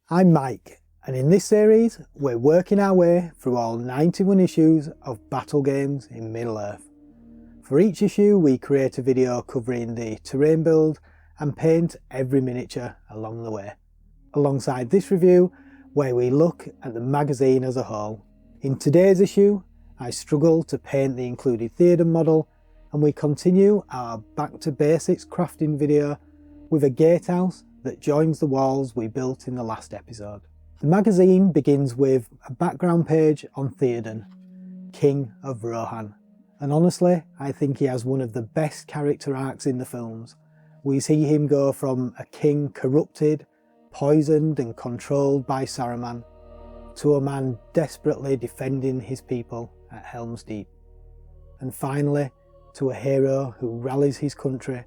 I'm Mike, and in this series we're working our way through all 91 issues of Battle Games in Middle-earth. For each issue we create a video covering the terrain build and paint every miniature along the way, alongside this review where we look at the magazine as a whole. In today's issue I struggle to paint the included Théoden model, and we continue our back to basics crafting video with a gatehouse that joins the walls we built in the last episode. The magazine begins with a background page on Théoden, King of Rohan, and honestly I think he has one of the best character arcs in the films. We see him go from a king corrupted, poisoned and controlled by Saruman, to a man desperately defending his people at Helm's Deep, and finally to a hero who rallies his country,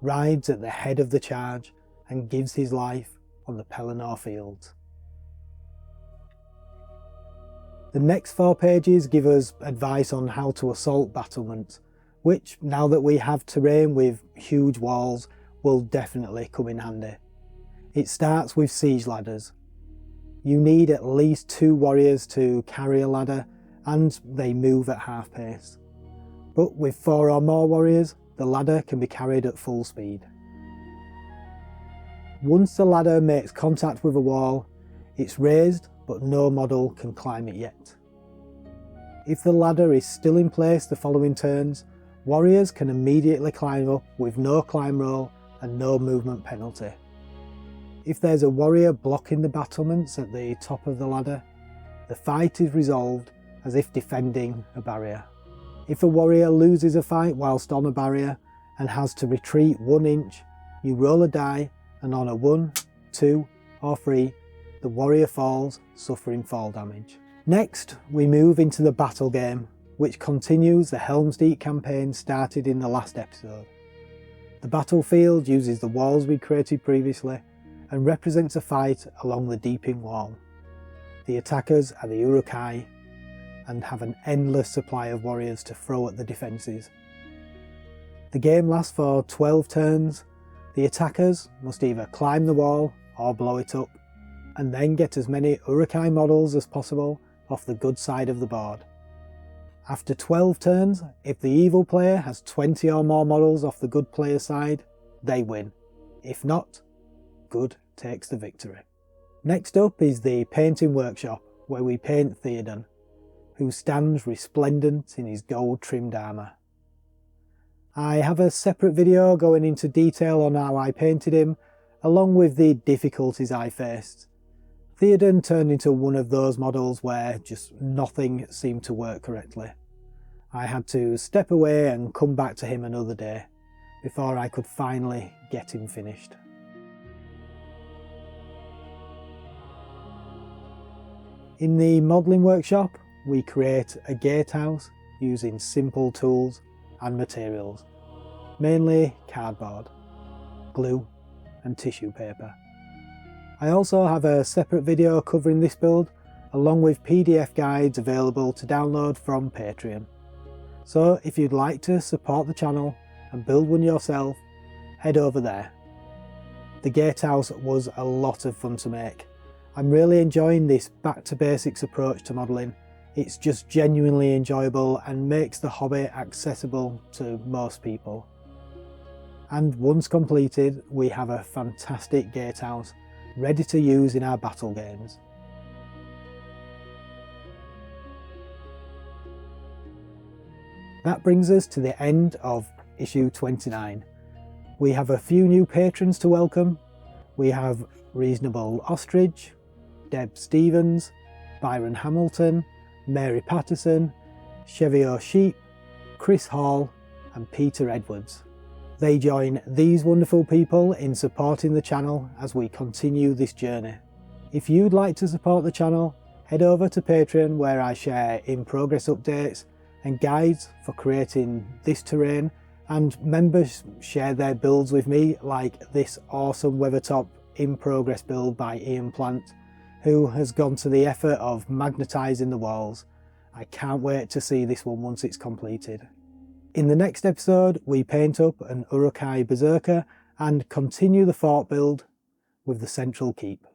rides at the head of the charge and gives his life on the Pelennor fields. The next 4 pages give us advice on how to assault battlements, which, now that we have terrain with huge walls, will definitely come in handy. It starts with siege ladders. You need at least 2 warriors to carry a ladder, and they move at half pace. But with 4 or more warriors, the ladder can be carried at full speed. Once the ladder makes contact with a wall, it's raised, but no model can climb it yet. If the ladder is still in place the following turns, warriors can immediately climb up with no climb roll and no movement penalty. If there's a warrior blocking the battlements at the top of the ladder, the fight is resolved as if defending a barrier. If a warrior loses a fight whilst on a barrier and has to retreat 1 inch, you roll a die, and on a 1, 2 or 3, the warrior falls, suffering fall damage. Next, we move into the battle game, which continues the Helm's Deep campaign started in the last episode. The battlefield uses the walls we created previously and represents a fight along the Deeping Wall. The attackers are the Uruk-hai and have an endless supply of warriors to throw at the defences. The game lasts for 12 turns. The attackers must either climb the wall or blow it up, and then get as many Uruk-hai models as possible off the good side of the board. After 12 turns, if the evil player has 20 or more models off the good player's side, they win. If not, good takes the victory. Next up is the painting workshop, where we paint Théoden, who stands resplendent in his gold-trimmed armour. I have a separate video going into detail on how I painted him, along with the difficulties I faced. Théoden turned into one of those models where just nothing seemed to work correctly. I had to step away and come back to him another day, before I could finally get him finished. In the modelling workshop, we create a gatehouse using simple tools and materials, mainly cardboard, glue and tissue paper. I also have a separate video covering this build, along with PDF guides available to download from Patreon. So if you'd like to support the channel and build one yourself, head over there. The gatehouse was a lot of fun to make. I'm really enjoying this back to basics approach to modelling. It's just genuinely enjoyable and makes the hobby accessible to most people. And once completed, we have a fantastic gatehouse ready to use in our battle games. That brings us to the end of issue 29. We have a few new patrons to welcome. We have Reasonable Ostrich, Deb Stevens, Byron Hamilton, Mary Patterson, Chevy Sheep, Chris Hall and Peter Edwards. They join these wonderful people in supporting the channel as we continue this journey. If you'd like to support the channel, head over to Patreon, where I share in-progress updates and guides for creating this terrain, and members share their builds with me, like this awesome Weathertop in-progress build by Ian Plant, who has gone to the effort of magnetising the walls. I can't wait to see this one once it's completed. In the next episode, we paint up an Uruk-hai Berserker and continue the fort build with the central keep.